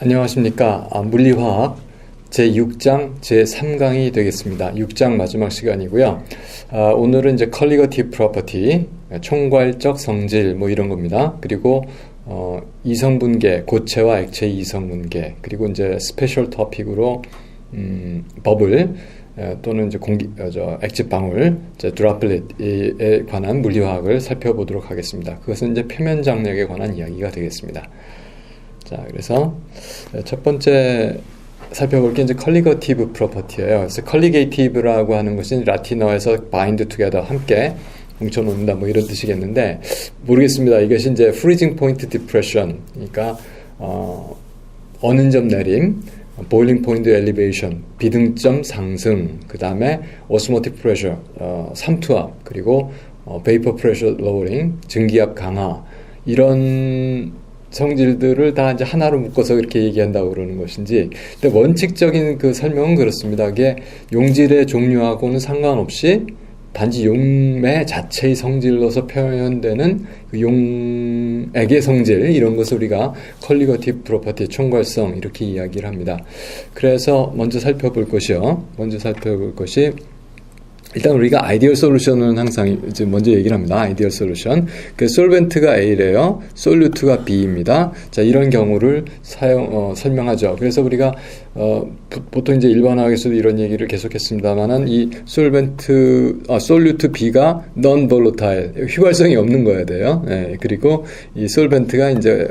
안녕하십니까. 물리화학 제6장 제3강이 되겠습니다. 6장 마지막 시간이고요. 오늘은 이제 컬리거티브 프로퍼티, 총괄적 성질 뭐 이런 겁니다. 그리고 이성분계, 고체와 액체 이성분계, 그리고 이제 스페셜 토픽으로 버블 또는 이제 액체 방울, 드랍렛에 관한 물리화학을 살펴보도록 하겠습니다. 그것은 이제 표면 장력에 관한 이야기가 되겠습니다. 자, 그래서 첫 번째 살펴볼 게 이제 컬리거티브 프로퍼티예요. 그래서 컬리게이티브라고 하는 것은 라틴어에서 bind together, 함께 뭉쳐놓는다 뭐 이런 뜻이겠는데, 모르겠습니다. 이것이 이제 freezing point depression, 그러니까 어는 점 내림, boiling point elevation, 비등점 상승, 그 다음에 osmotic pressure, 삼투압, 그리고 vapor pressure lowering, 증기압 강화, 이런 성질들을 다 이제 하나로 묶어서 이렇게 얘기한다고 그러는 것인지, 근데 원칙적인 그 설명은 그렇습니다. 이게 용질의 종류하고는 상관없이 단지 용매 자체의 성질로서 표현되는 그 용액의 성질, 이런 것을 우리가 컬리거티브 프로퍼티의 총괄성 이렇게 이야기를 합니다. 그래서 먼저 살펴볼 것이 일단 우리가 아이디얼 솔루션은 항상 이제 먼저 얘기를 합니다. 아이디얼 솔루션. 그 솔벤트가 A래요. 솔루트가 B입니다. 자, 이런 경우를 설명하죠. 그래서 우리가 보통 이제 일반화학에서도 이런 얘기를 계속했습니다만은 이 솔루트 B가 non volatile, 휘발성이 없는 거야 돼요. 예, 그리고 이 솔벤트가 이제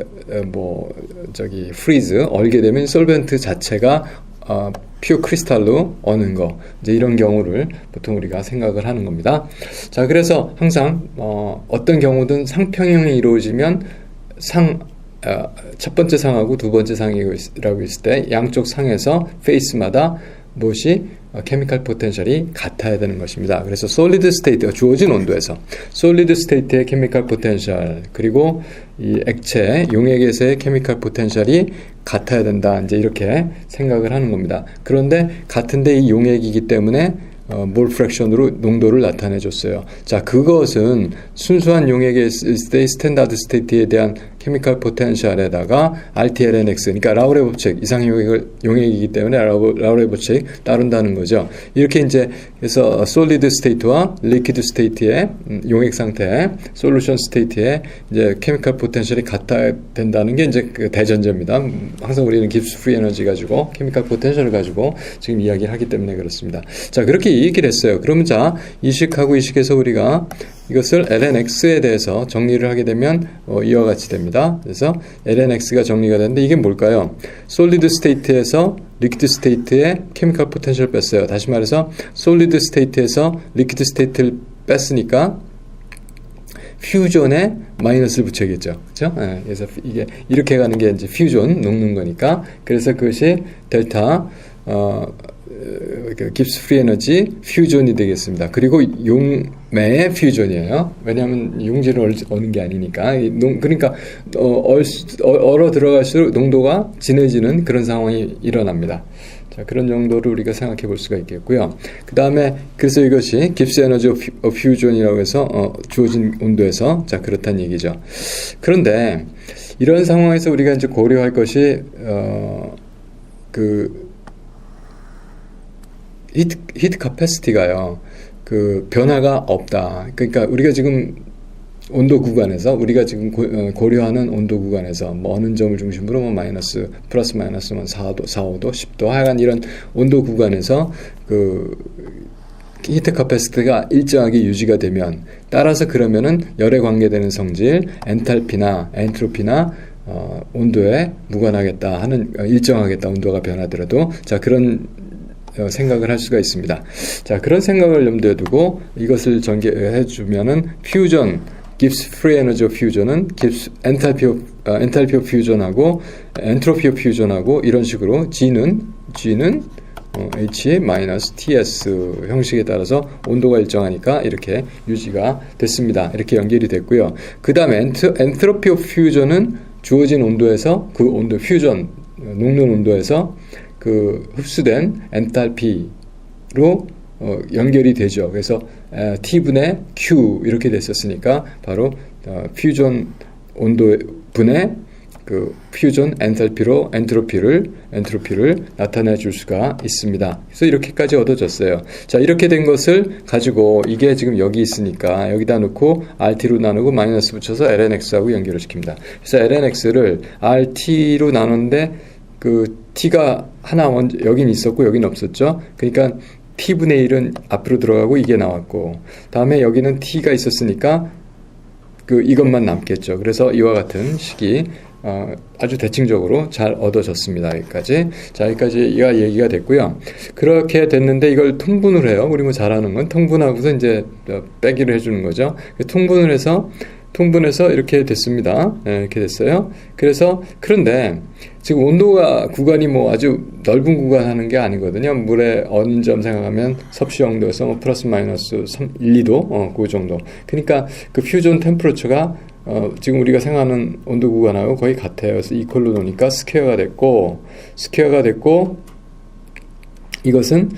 freeze, 얼게 되면 솔벤트 자체가 퓨어 크리스탈로 어는 거, 이제 이런 경우를 보통 우리가 생각을 하는 겁니다. 자, 그래서 항상 어떤 경우든 상평형이 이루어지면 첫 번째 상하고 두 번째 상이라고 있을 때 양쪽 상에서 페이스마다 무엇이 케미컬 포텐셜이 같아야 되는 것입니다. 그래서 솔리드 스테이트가 주어진 온도에서 솔리드 스테이트의 케미컬 포텐셜, 그리고 이 액체 용액에서의 케미컬 포텐셜이 같아야 된다, 이제 이렇게 생각을 하는 겁니다. 그런데 같은데 이 용액이기 때문에 몰 프랙션으로 농도를 나타내 줬어요. 자, 그것은 순수한 용액의 스탠다드 스테이트에 대한 케미컬 포텐셜에다가 RTLNX, 그러니까 라우레 법칙, 이상 용액이기 때문에 라우레 법칙 따른다는 거죠. 이렇게 이제 그래서 솔리드 스테이트와 리퀴드 스테이트의 용액 상태, 솔루션 스테이트의 이제 케미컬 포텐셜이 같아야 된다는 게 이제 그 대전제입니다. 항상 우리는 깁스 프리 에너지 가지고 케미컬 포텐셜을 가지고 지금 이야기를 하기 때문에 그렇습니다. 자, 그렇게 얘기를 했어요. 그러면 자, 이식하고 이식해서 우리가 이것을 lnx에 대해서 정리를 하게 되면 이와 같이 됩니다. 그래서 lnx가 정리가 되는데 이게 뭘까요? 솔리드 스테이트에서 리퀴드 스테이트의 케미컬 포텐셜 뺐어요. 다시 말해서 솔리드 스테이트에서 리퀴드 스테이트를 뺐으니까 퓨전에 마이너스를 붙여야겠죠. 그렇죠? 네, 그래서 이게 이렇게 가는 게 이제 퓨전, 녹는 거니까. 그래서 그것이 델타 깁스 프리 에너지 퓨전이 되겠습니다. 그리고 용매의 퓨전이에요. 왜냐하면 용질을 얻는 게 아니니까. 그러니까 얼어 들어갈수록 농도가 진해지는 그런 상황이 일어납니다. 자, 그런 정도를 우리가 생각해 볼 수가 있겠고요. 그 다음에 그래서 이것이 깁스 에너지 퓨전이라고 해서 주어진 온도에서, 자, 그렇다는 얘기죠. 그런데 이런 상황에서 우리가 이제 고려할 것이 히트 카패시티가요, 그 변화가 없다. 그러니까 우리가 지금 온도 구간에서, 우리가 지금 고려하는 온도 구간에서 뭐 어느 점을 중심으로 뭐 플러스 마이너스 4도, 5도, 10도, 하여간 이런 온도 구간에서 그 히트 카패시티가 일정하게 유지가 되면, 따라서 그러면은 열에 관계되는 성질, 엔탈피나 엔트로피나 온도에 무관하겠다 하는, 일정하겠다, 온도가 변하더라도. 자, 그런 생각을 할 수가 있습니다. 자, 그런 생각을 염두에 두고 이것을 전개해 주면은 퓨전, 깁스 프리 에너지 퓨전은 엔탈피 오브 퓨전하고 엔트로피 오브 퓨전하고 이런 식으로 G는 H-TS 형식에 따라서 온도가 일정하니까 이렇게 유지가 됐습니다. 이렇게 연결이 됐고요. 그 다음에 엔트로피 오브 퓨전은 주어진 온도에서, 그 온도 퓨전, 녹는 온도에서 그 흡수된 엔탈피로 연결이 되죠. 그래서 T분의 Q 이렇게 됐었으니까 바로 퓨전 온도 분의 그 퓨전 엔트로피를 나타내 줄 수가 있습니다. 그래서 이렇게까지 얻어졌어요. 자, 이렇게 된 것을 가지고 이게 지금 여기 있으니까 여기다 놓고 RT로 나누고 마이너스 붙여서 lnx하고 연결을 시킵니다. 그래서 lnx를 RT로 나누는데 그 t가 하나 여긴 있었고 여긴 없었죠. 그러니까 t분의 1은 앞으로 들어가고 이게 나왔고, 다음에 여기는 t가 있었으니까 그 이것만 남겠죠. 그래서 이와 같은 식이 아주 대칭적으로 잘 얻어졌습니다. 여기까지. 자, 여기까지가 얘기가 됐고요. 그렇게 됐는데 이걸 통분을 해요. 우리 뭐 잘하는 건 통분하고서 이제 빼기를 해주는 거죠. 통분해서 이렇게 됐습니다. 네, 이렇게 됐어요. 그래서 그런데 지금 온도가 구간이 뭐 아주 넓은 구간 하는 게 아니거든요. 물에 어는 점 생각하면 섭씨 정도에서 뭐 플러스 마이너스 1, 2도 그 정도. 그러니까 그 퓨전 템퍼러처가 지금 우리가 생각하는 온도 구간하고 거의 같아요. 그래서 이퀄로 놓으니까 스퀘어가 됐고 이것은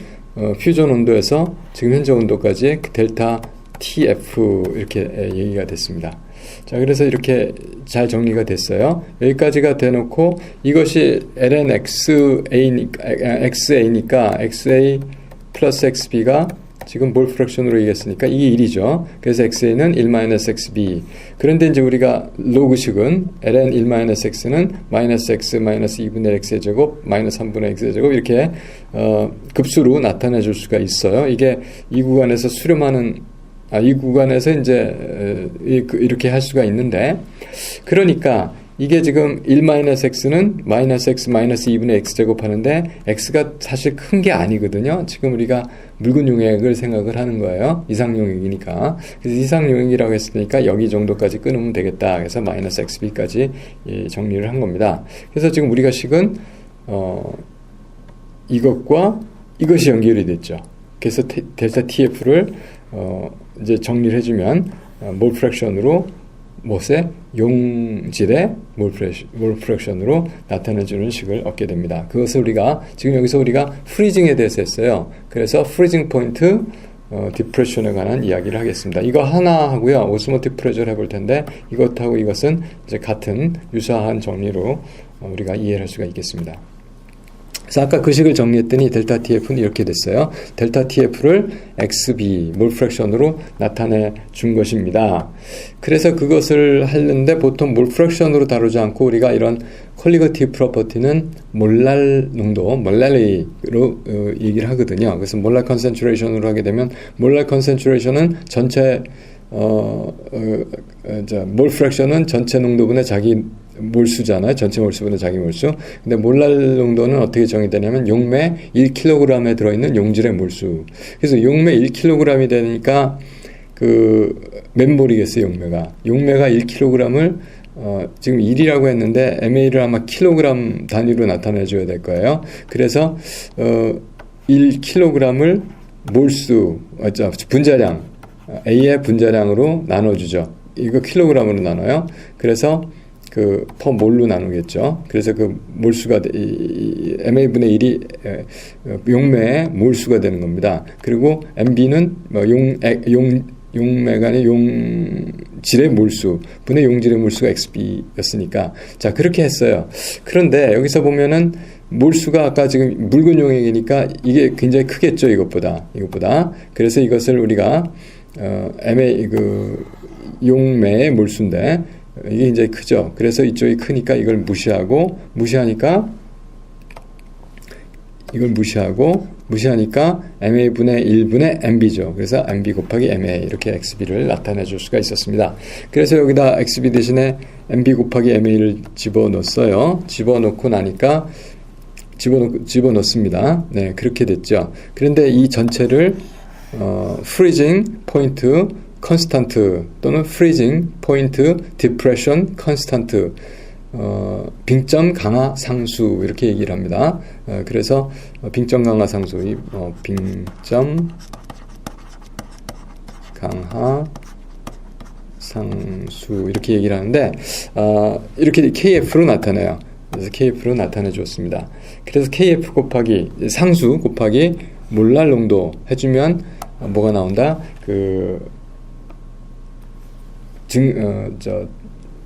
퓨전 온도에서 지금 현재 온도까지 델타 TF 이렇게 얘기가 됐습니다. 자, 그래서 이렇게 잘 정리가 됐어요. 여기까지가 돼놓고 이것이 XA니까 XA 플러스 XB가 지금 몰 프랙션으로 얘기했으니까 이게 1이죠. 그래서 XA는 1-XB. 그런데 이제 우리가 로그식은 ln 1-x는 마이너스 x 마이너스 2분의 x의 제곱 마이너스 3분의 x의 제곱 이렇게 급수로 나타내 줄 수가 있어요. 이게 이 구간에서 수렴하는 이 구간에서 이제 이렇게 할 수가 있는데, 그러니까 이게 지금 1-x는 마이너스 x 마이너스 2분의 x제곱 하는데 x가 사실 큰 게 아니거든요. 지금 우리가 묽은 용액을 생각을 하는 거예요. 이상용액이니까. 그래서 이상용액이라고 했으니까 여기 정도까지 끊으면 되겠다. 그래서 마이너스 xb까지 정리를 한 겁니다. 그래서 지금 우리가 식은 이것과 이것이 연결이 됐죠. 그래서 델타 TF를 이제 정리를 해주면 몰 프랙션으로 못의 용질의 몰 프랙션으로 나타내주는 식을 얻게 됩니다. 그것을 우리가 지금 여기서 우리가 프리징에 대해서 했어요. 그래서 프리징 포인트 디프레션에 관한 이야기를 하겠습니다. 이거 하나 하고요. 오스모틱 프레저를 해볼 텐데 이것하고 이것은 이제 같은 유사한 정리로 우리가 이해를 할 수가 있겠습니다. 그래서 아까 그 식을 정리했더니 델타 TF는 이렇게 됐어요. 델타 TF를 XB, 몰 프랙션으로 나타내 준 것입니다. 그래서 그것을 하는데 보통 몰 프랙션으로 다루지 않고 우리가 이런 퀄리거티브 프로퍼티는 몰랄 농도, 몰랄리로 얘기를 하거든요. 그래서 몰랄 컨센트레이션으로 하게 되면 몰랄 컨센트레이션은 전체 몰 프랙션은 전체 농도분의 자기 몰수잖아요. 전체 몰수분의 자기 몰수. 근데 몰랄 농도는 어떻게 정의되냐면 용매 1kg에 들어있는 용질의 몰수. 그래서 용매 1kg이 되니까 몇 몰이겠어요, 용매가 1kg을 지금 1이라고 했는데 MA를 아마 킬로그램 단위로 나타내 줘야 될 거예요. 그래서 1kg을 몰수, 분자량 A의 분자량으로 나눠주죠. 이거 킬로그램으로 나눠요. 그래서 퍼 몰로 나누겠죠. 그래서 그 몰수가 MA분의 1이 용매의 몰수가 되는 겁니다. 그리고 MB는 용매가 아니라 용질의 몰수 분의 용질의 몰수가 XB였으니까 자, 그렇게 했어요. 그런데 여기서 보면은 몰수가 아까 지금 묽은 용액이니까 이게 굉장히 크겠죠. 이것보다. 그래서 이것을 우리가 MA 용매의 몰수인데 이게 이제 크죠. 그래서 이쪽이 크니까 이걸 무시하니까 MA분의 1분의 MB죠. 그래서 MB 곱하기 MA 이렇게 XB를 나타내 줄 수가 있었습니다. 그래서 여기다 XB 대신에 MB 곱하기 MA를 집어넣었어요. 집어넣고 나니까 집어넣습니다. 네, 그렇게 됐죠. 그런데 이 전체를 freezing 포인트 컨스탄트 또는 freezing 포인트 디프레션 컨스탄트 빙점 강화 상수 이렇게 얘기를 합니다. 그래서 빙점 강화 상수 빙점 강화 상수 이렇게 얘기를 하는데 이렇게 KF로 나타내요. 그래서 KF로 나타내 주었습니다. 그래서 KF 곱하기 상수 곱하기 몰랄 농도 해주면 뭐가 나온다?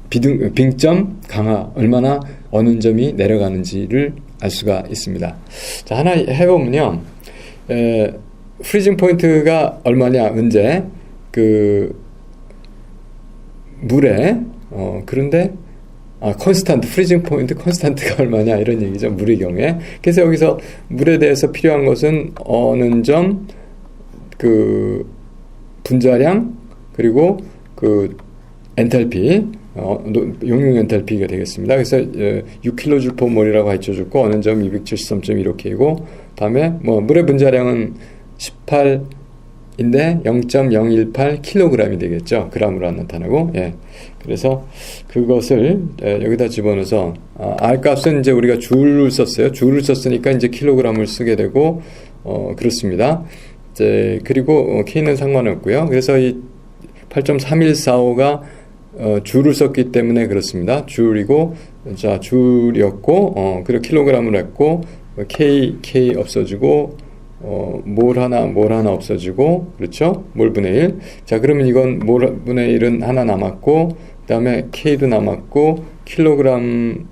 빙점 강하, 얼마나 어느 점이 내려가는지를 알 수가 있습니다. 자, 하나 해보면요. 프리징 포인트가 얼마냐, 언제, 물에, 그런데, 컨스탄트, 프리징 포인트 컨스탄트가 얼마냐, 이런 얘기죠. 물의 경우에. 그래서 여기서 물에 대해서 필요한 것은 어느 점, 분자량, 그리고 엔탈피, 용융 엔탈피가 되겠습니다. 그래서 6kJ/몰이라고 해줘줬고, 어느 점 273.16K고, 다음에 물의 분자량은 18인데 0.018kg이 되겠죠. g으로 나타나고, 예. 그래서 그것을 여기다 집어넣어서 R 값은 이제 우리가 줄을 썼어요. 줄을 썼으니까 이제 킬로그램을 쓰게 되고, 그렇습니다. 이제 그리고 K는 상관없고요. 그래서 이 8.3145가 줄을 썼기 때문에 그렇습니다. 줄이고, 자, 줄이었고, 그리고 킬로그램을 했고, K 없어지고, 몰 하나 없어지고, 그렇죠? 몰분의 1. 자, 그러면 이건 몰분의 1은 하나 남았고, 그 다음에 K도 남았고, 킬로그램은,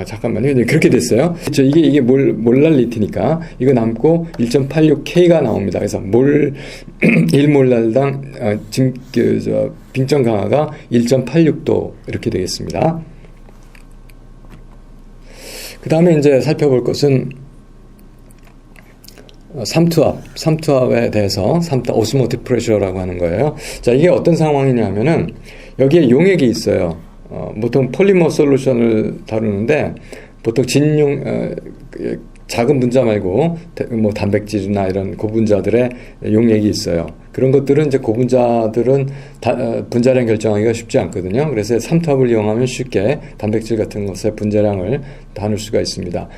잠깐만요. 그렇게 됐어요. 그렇죠. 이게 몰랄리티니까 이거 남고 1.86K가 나옵니다. 그래서 1몰랄당 빙점 강하가 1.86도 이렇게 되겠습니다. 그 다음에 이제 살펴볼 것은 삼투압에 대해서 오스모틱 프레셔라고 하는 거예요. 자, 이게 어떤 상황이냐면은 여기에 용액이 있어요. 보통 폴리머 솔루션을 다루는데 보통 작은 분자 말고 단백질이나 이런 고분자들의 용액이 있어요. 그런 것들은 이제 고분자들은 분자량 결정하기가 쉽지 않거든요. 그래서 삼투압을 이용하면 쉽게 단백질 같은 것의 분자량을 나눌 수가 있습니다.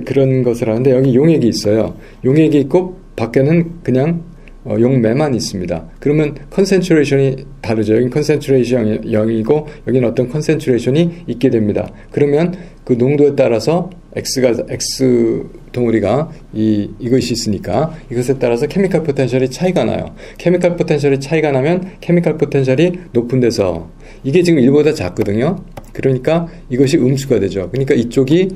그런 것을 하는데 여기 용액이 있어요. 용액이 있고 밖에는 그냥 용매만 있습니다. 그러면 컨센트레이션이 다르죠. 여긴 컨센트레이션이 0이고 여기는 어떤 컨센트레이션이 있게 됩니다. 그러면 그 농도에 따라서 X 덩어리가 이것이 있으니까 이것에 따라서 케미컬 포텐셜이 차이가 나요. 케미컬 포텐셜이 차이가 나면 케미컬 포텐셜이 높은 데서 이게 지금 1보다 작거든요. 그러니까 이것이 음수가 되죠. 그러니까 이쪽이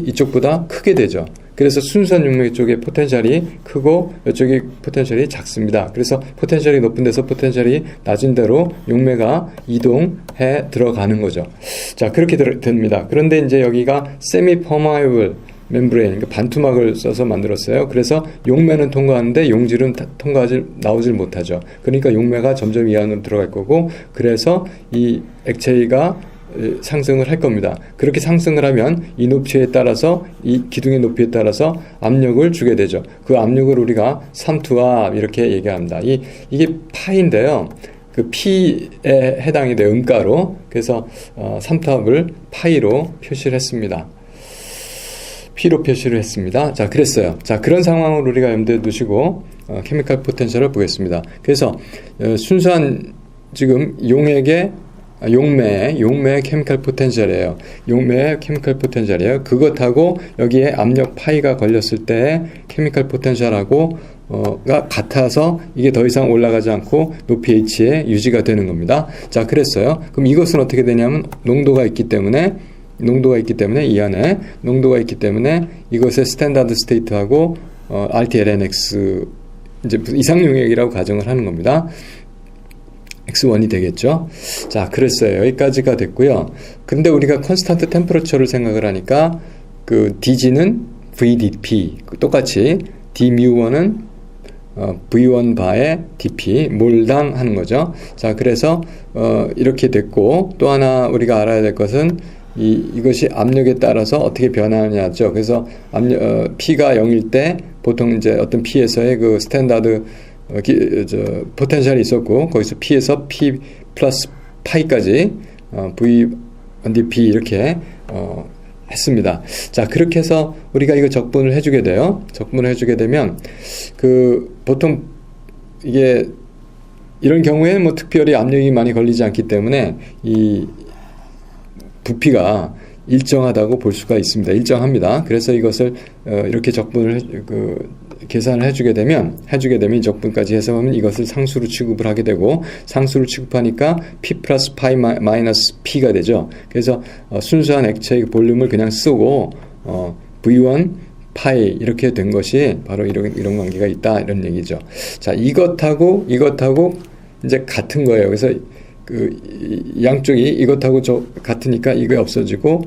이쪽보다 크게 되죠. 그래서 순수한 용매 쪽의 포텐셜이 크고 이쪽이 포텐셜이 작습니다. 그래서 포텐셜이 높은 데서 포텐셜이 낮은 데로 용매가 이동해 들어가는 거죠. 자, 그렇게 됩니다. 그런데 이제 여기가 세미 퍼마이블 멤브레인, 그러니까 반투막을 써서 만들었어요. 그래서 용매는 통과하는데 용질은 나오질 못하죠. 그러니까 용매가 점점 이 안으로 들어갈 거고, 그래서 이 액체가 상승을 할 겁니다. 그렇게 상승을 하면 이 높이에 따라서 이 기둥의 높이에 따라서 압력을 주게 되죠. 그 압력을 우리가 삼투압 이렇게 얘기합니다. 이게 파인데요. 그 P에 해당이 돼요. 음가로. 그래서 삼투압을 파이로 표시를 했습니다. P로 표시를 했습니다. 자, 그랬어요. 자, 그런 상황을 우리가 염두에 두시고 케미컬 포텐셜을 보겠습니다. 그래서 순수한 지금 용매의 케미컬 포텐셜이에요. 용매의 케미컬 포텐셜이에요. 그것하고 여기에 압력 파이가 걸렸을 때 케미컬 포텐셜하고 가 같아서 이게 더 이상 올라가지 않고 높이 H에 유지가 되는 겁니다. 자, 그랬어요. 그럼 이것은 어떻게 되냐면 농도가 있기 때문에 이 안에 농도가 있기 때문에 이것의 스탠다드 스테이트하고 RTLNX 이제 이상용액이라고 가정을 하는 겁니다. X1이 되겠죠. 자, 그랬어요. 여기까지가 됐고요. 근데 우리가 컨스탄트 템퍼러처를 생각을 하니까 그 DG는 VDP 똑같이 dμ1은 V1 바의 dP 몰당 하는 거죠. 자, 그래서 이렇게 됐고, 또 하나 우리가 알아야 될 것은 이것이 압력에 따라서 어떻게 변하냐죠. 그래서 P가 0일 때 보통 이제 어떤 P에서의 그 스탠다드 포텐셜이 있었고, 거기서 P에서 P 플러스 파이까지 V1dP 이렇게 했습니다. 자, 그렇게 해서 우리가 이거 적분을 해주게 돼요. 적분을 해주게 되면 보통 이게 이런 경우에는 뭐 특별히 압력이 많이 걸리지 않기 때문에 이 부피가 일정하다고 볼 수가 있습니다. 일정합니다. 그래서 이것을 이렇게 적분을 계산을 해주게 되면 이 적분까지 해서 하면 이것을 상수로 취급을 하게 되고, 상수로 취급하니까 p 플러스 파이 마이너스 p가 되죠. 그래서 순수한 액체의 볼륨을 그냥 쓰고 v1 파이 이렇게 된 것이 바로 이런 관계가 있다, 이런 얘기죠. 자, 이것하고 이제 같은 거예요. 그래서 양쪽이 이것하고 같으니까 이게 없어지고,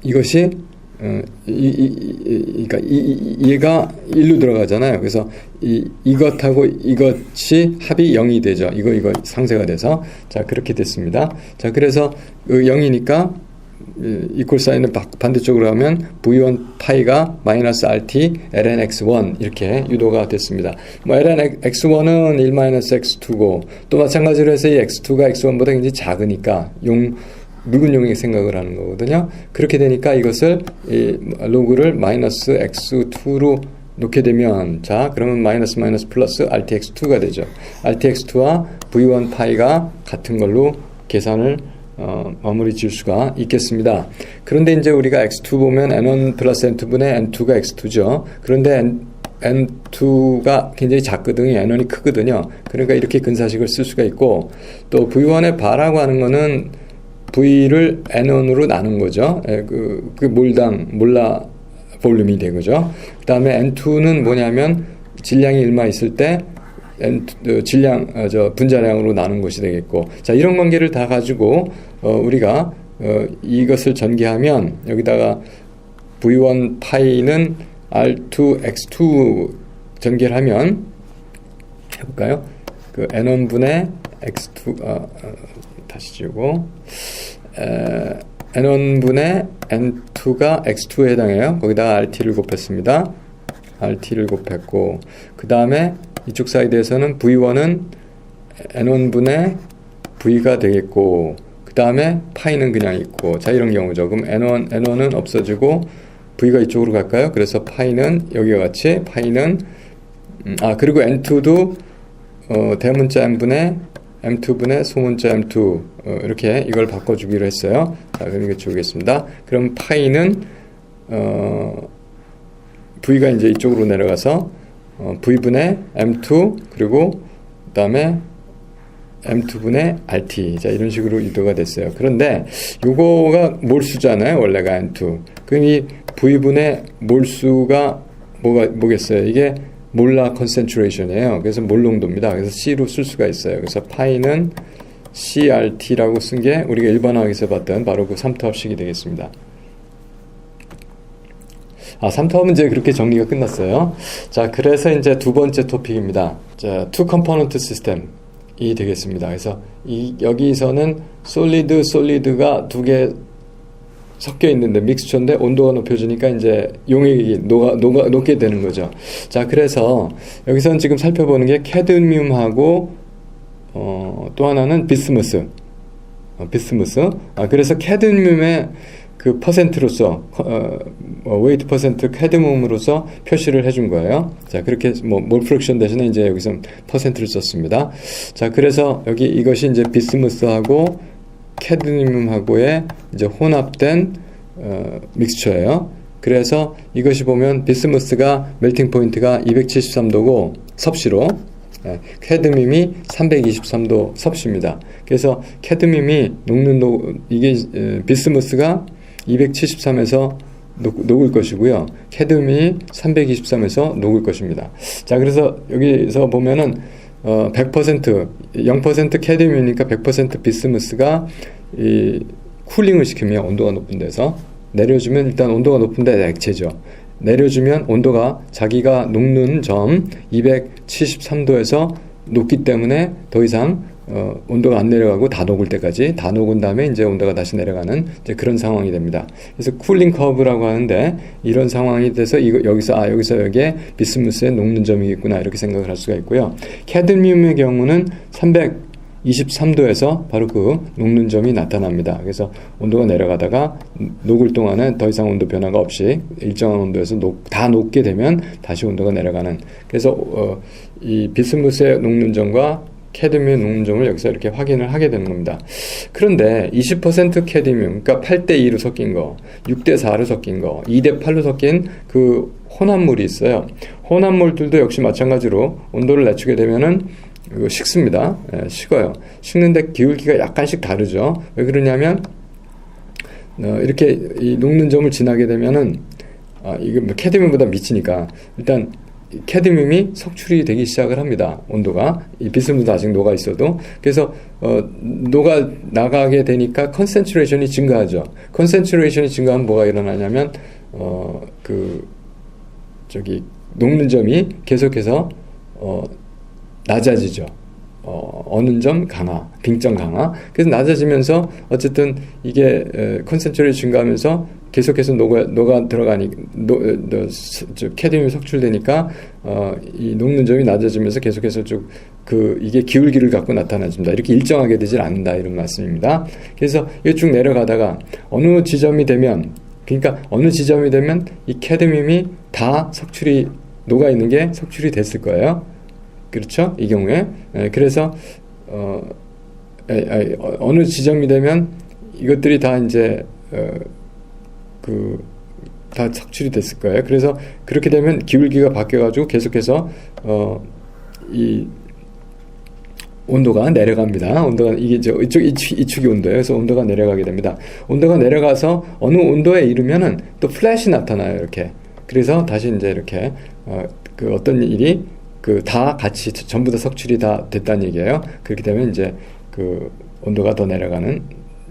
이것이 그러니까 얘가 1로 들어가잖아요. 그래서 이것하고 이것이 합이 0이 되죠. 이거 상쇄가 돼서. 자, 그렇게 됐습니다. 자, 그래서 0이니까 이퀄 사인을 반대쪽으로 하면 v1 파이가 마이너스 rt ln x1 이렇게 유도가 됐습니다. ln x1은 1 x2고, 또 마찬가지로 해서 이 x2가 x1보다 굉장히 작으니까 묽은 용액 생각을 하는 거거든요. 그렇게 되니까 이것을 로그를 마이너스 x2로 놓게 되면, 자, 그러면 마이너스 플러스 rtx2가 되죠. rtx2와 v1 파이가 같은 걸로 계산을 마무리 지을 수가 있겠습니다. 그런데 이제 우리가 x2 보면 n1 플러스 n2분의 n2가 x2죠. 그런데 n2가 굉장히 작거든요. n1이 크거든요. 그러니까 이렇게 근사식을 쓸 수가 있고, 또 v1의 바라고 하는 거는 v를 n1으로 나눈 거죠. 그 몰라 볼륨이 되고죠. 그 다음에 n2는 뭐냐면 질량이 얼마 있을 때 분자량으로 나눈 것이 되겠고, 자, 이런 관계를 다 가지고 우리가 이것을 전개하면 여기다가 v1 파이는 r2 x2 전개를 하면 해볼까요? 그 n1분의 x2 다시 지우고 n1분의 n2가 x2에 해당해요. 거기다가 rt를 곱했습니다. rt를 곱했고, 그 다음에 이쪽 사이드에서는 v1은 n1분의 v가 되겠고, 그 다음에 파이는 그냥 있고, 자, 이런 경우죠. 그럼 n1은 없어지고 v가 이쪽으로 갈까요? 그래서 파이는 여기와 같이 파이는 그리고 n2도 대문자 n분의 m2분의 소문자 m2 이렇게 이걸 바꿔주기로 했어요. 자, 그럼 이거 지우겠습니다. 그럼 파이는 v가 이제 이쪽으로 내려가서 v분의 m2 그리고 그 다음에 m2분의 rt, 자, 이런 식으로 유도가 됐어요. 그런데 요거가 몰수잖아요. 원래가 n2. 그럼 이 v분의 몰수가 뭐겠어요? 이게 몰라 컨센트레이션이에요. 그래서 몰농도입니다. 그래서 C로 쓸 수가 있어요. 그래서 파이는 CRT라고 쓴 게 우리가 일반화학에서 봤던 바로 그 삼투압식이 되겠습니다. 3투압은 이제 그렇게 정리가 끝났어요. 자, 그래서 이제 두 번째 토픽입니다. 자, 투 컴포넌트 시스템이 되겠습니다. 그래서 여기서는 솔리드가 두 개 섞여 있는데 믹스처인데 온도가 높여지니까 이제 용액이 녹게 되는 거죠. 자, 그래서 여기서는 지금 살펴보는 게 캐드뮴하고 또 하나는 비스무스. 그래서 캐드뮴의 그 퍼센트로서 웨이트 퍼센트 캐드뮴으로서 표시를 해준 거예요. 자, 그렇게 몰 프랙션 대신에 이제 여기서 퍼센트를 썼습니다. 자, 그래서 여기 이것이 이제 비스무스하고 캐드뮴하고의 이제 혼합된 믹스처예요. 그래서 이것이 보면 비스무스가 멜팅 포인트가 273도고 섭씨로, 캐드뮴이 323도 섭씨입니다. 그래서 캐드뮴이 이게 비스무스가 273에서 녹을 것이고요. 캐드뮴이 323에서 녹을 것입니다. 자, 그래서 여기서 보면은 100% 0% 캐드뮴이니까 100% 비스무스가 쿨링을 시키면 온도가 높은 데서 내려주면, 일단 온도가 높은 데 액체죠. 내려주면 온도가 자기가 녹는 점 273도에서 녹기 때문에 더 이상 온도가 안 내려가고 다 녹을 때까지, 다 녹은 다음에 이제 온도가 다시 내려가는 이제 그런 상황이 됩니다. 그래서 쿨링 커브라고 하는데, 이런 상황이 돼서 여기서 여기에 비스무스의 녹는 점이겠구나, 이렇게 생각을 할 수가 있고요. 캐드뮴의 경우는 323도에서 바로 그 녹는 점이 나타납니다. 그래서 온도가 내려가다가 녹을 동안은 더 이상 온도 변화가 없이 일정한 온도에서 다 녹게 되면 다시 온도가 내려가는, 그래서 이 비스무스의 녹는 점과 캐드뮴 녹는 점을 여기서 이렇게 확인을 하게 되는 겁니다. 그런데 20% 캐드뮴, 그러니까 8대2로 섞인 거, 6대4로 섞인 거, 2대8로 섞인 그 혼합물이 있어요. 혼합물들도 역시 마찬가지로 온도를 낮추게 되면은 이거 식습니다. 예, 식어요. 식는데 기울기가 약간씩 다르죠. 왜 그러냐면 이렇게 이 녹는 점을 지나게 되면은 이게 뭐 캐드뮴보다 미치니까 일단 캐드뮴이 석출이 되기 시작을 합니다. 온도가 이 비스무스도 아직 녹아 있어도 그래서 녹아 나가게 되니까 컨센트레이션이 증가하죠. 컨센트레이션이 증가하면 뭐가 일어나냐면 녹는 점이 계속해서 낮아지죠. 어는 점 강화, 빙점 강화. 그래서 낮아지면서 어쨌든 이게 컨센트레이션이 증가하면서 계속해서 녹아 들어가니 캐드뮴이 석출되니까 이 녹는 점이 낮아지면서 계속해서 이게 기울기를 갖고 나타나집니다. 이렇게 일정하게 되질 않는다 이런 말씀입니다. 그래서 이게 쭉 내려가다가 어느 지점이 되면 이 캐드뮴이 다 녹아 있는 게 석출이 됐을 거예요. 그렇죠? 이 경우에. 그래서 어느 지점이 되면 이것들이 다 이제 다 석출이 됐을 거예요. 그래서 그렇게 되면 기울기가 바뀌어가지고 계속해서 이 온도가 내려갑니다. 온도가 이 축이 온도예요. 그래서 온도가 내려가게 됩니다. 온도가 내려가서 어느 온도에 이르면은 또 플랫이 나타나요. 이렇게. 그래서 다시 이제 이렇게 어떤 일이 다 같이 전부 다 석출이 다 됐다는 얘기예요. 그렇게 되면 이제 온도가 더 내려가는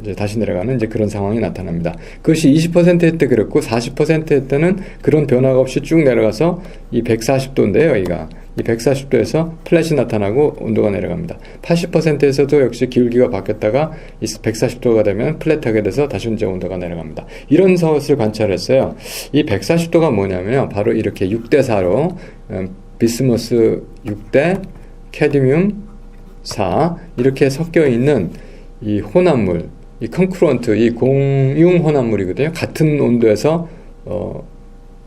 이제 다시 내려가는 이제 그런 상황이 나타납니다. 그것이 20%일 때 그랬고 40%일 때는 그런 변화가 없이 쭉 내려가서 이 140도인데요. 여기가 이 140도에서 플랫이 나타나고 온도가 내려갑니다. 80%에서도 역시 기울기가 바뀌었다가 이 140도가 되면 플랫하게 돼서 다시 이제 온도가 내려갑니다. 이런 것을 관찰했어요. 이 140도가 뭐냐면요. 바로 이렇게 6대4로 비스머스 6대 캐드뮴 4 이렇게 섞여 있는 이 혼합물, 이 컨크루언트, 이 공융 혼합물이거든요. 같은 온도에서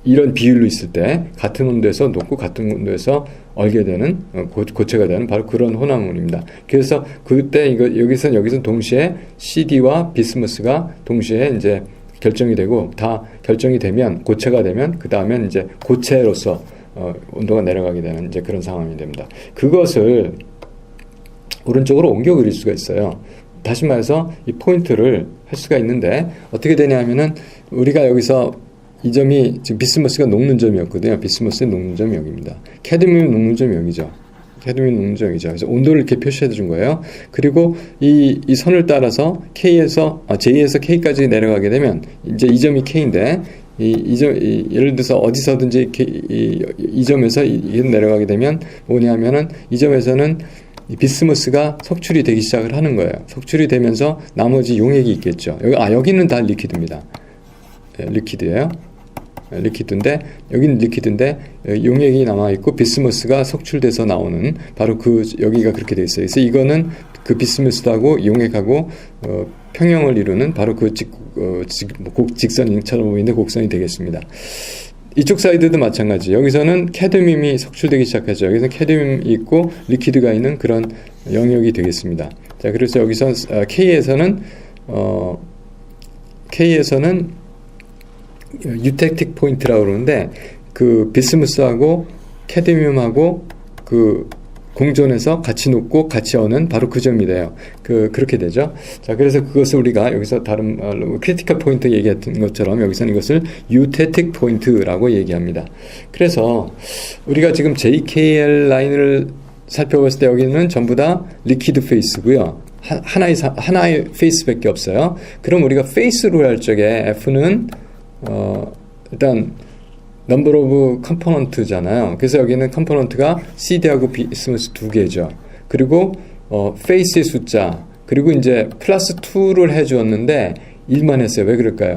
이런 비율로 있을 때 같은 온도에서 녹고 같은 온도에서 얼게 되는 고체가 되는 바로 그런 혼합물입니다. 그래서 그때 여기선 동시에 CD와 비스무스가 동시에 이제 결정이 되고 다 결정이 되면 고체가 되면 그 다음에 이제 고체로서 온도가 내려가게 되는 이제 그런 상황이 됩니다. 그것을 오른쪽으로 옮겨 그릴 수가 있어요. 다시 말해서 이 포인트를 할 수가 있는데 어떻게 되냐면은 우리가 여기서 이 점이 지금 비스머스가 녹는 점이었거든요. 비스머스의 녹는 점이 여기입니다. 캐드뮴 녹는 점이 여기죠. 캐드뮴 녹는 점이 여기죠. 그래서 온도를 이렇게 표시해 준 거예요. 그리고 이 선을 따라서 J에서 K까지 내려가게 되면 이제 이 점이 K인데 예를 들어서 어디서든지 이 점에서 내려가게 되면 뭐냐면은 이 점에서는 이 비스무스가 석출이 되기 시작을 하는 거예요. 석출이 되면서 나머지 용액이 있겠죠. 여기는 다 리퀴드입니다. 리퀴드예요. 리퀴드인데 여기는 리퀴드인데 용액이 남아있고 비스무스가 석출돼서 나오는 바로 여기가 그렇게 돼 있어요. 그래서 이거는 그 비스무스하고 용액하고 평형을 이루는 바로 직선처럼 보이는데 곡선이 되겠습니다. 이쪽 사이드도 마찬가지. 여기서는 캐드뮴이 석출되기 시작하죠. 여기서 캐드뮴이 있고 리퀴드가 있는 그런 영역이 되겠습니다. 자, 그래서 여기서 K에서는 유택틱 포인트라고 그러는데 그 비스무스하고 캐드뮴하고 공존해서 같이 녹고 같이 어는 바로 그 점이 돼요. 그렇게 되죠. 자, 그래서 그것을 우리가 여기서 다른 크리티컬 포인트 얘기했던 것처럼 여기서는 이것을 유테틱 포인트라고 얘기합니다. 그래서 우리가 지금 JKL 라인을 살펴봤을 때 여기는 전부 다 리퀴드 페이스고요. 하나의 페이스밖에 없어요. 그럼 우리가 페이스로 할 적에 F는 일단 넘버 오브 컴포넌트잖아요. 그래서 여기는 컴포넌트가 CD하고 비스무스 두 개죠. 그리고 페이스의 숫자 그리고 이제 플러스 2를 해주었는데 1만 했어요. 왜 그럴까요?